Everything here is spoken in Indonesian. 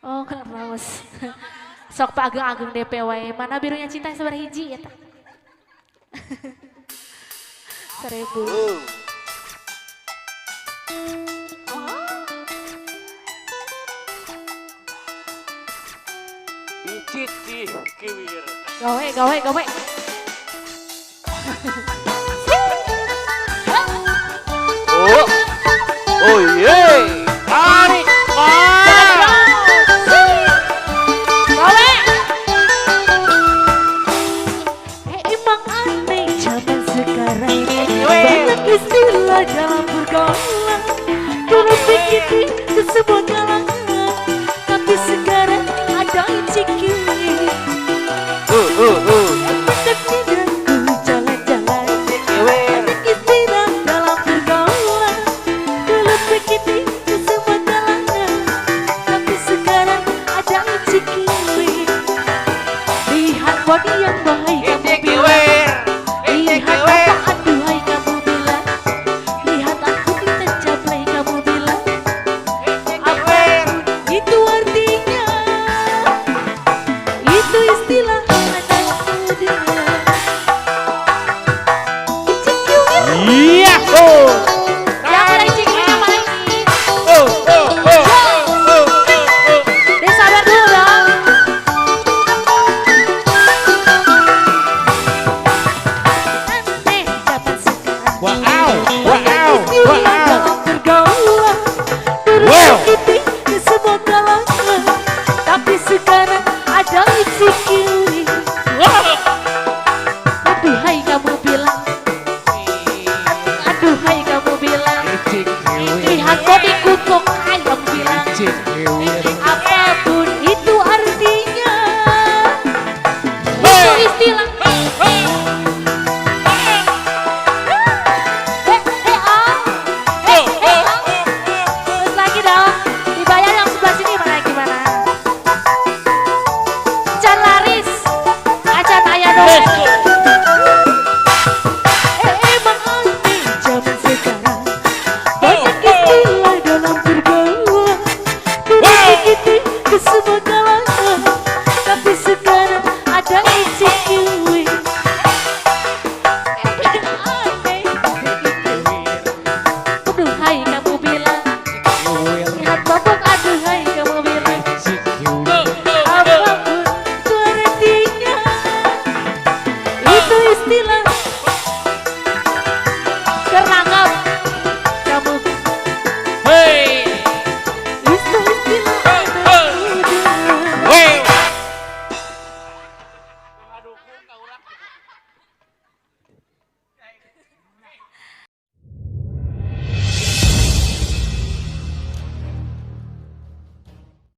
Oh, kena raus. Sok Pak Ageng-ageng DPW. Mana birunya cinta sabar hiji ya tak? 1000. Bicit di kiwir. Gawe. Oh, oh ye, tarik, Emang aneh zaman sekarang banyak istilah dalam pergaulan. Dulu begitu ke semua kalangan, tapi sekarang ada yang cikiwi. Mendengarku jalan-jalan, banyak istilah dalam pergaulan. Dulu begitu ke semua kalangan, tapi sekarang ada yang cikiwi. Lihat body yang baik kamu bilang, lihat apa aduhai kamu bilang, lihat aku kita caplay kamu bilang, apapun itu artinya, itu istilah anak muda. iya, oh, Yang paling cikiwi yang paling ini. oh. Deh sabar dulu dong. Aneh zaman sekarang. Wow. Istilah dalam pergaulan. Dulu Wow. begitu ke semua kalangan, tapi sekarang ada isi kiri. Aduhai kamu bilang, aduhai kamu bilang, lihat body kutuk ayam bilang, apapun itu artinya, itu istilah. Terus lagi dong, dibayar yang sebelah sini mana gimana? Can laris, acan ayah dong. Emang aneh zaman sekarang, banyak istilah dalam pergaulan. Dulu begitu ke semua kalangan, tapi sekarang ada isi kiwi. Aneh, aduhai kamu bilang, lihat babak aduhai kamu bilang, apapun itu artinya, itu istilah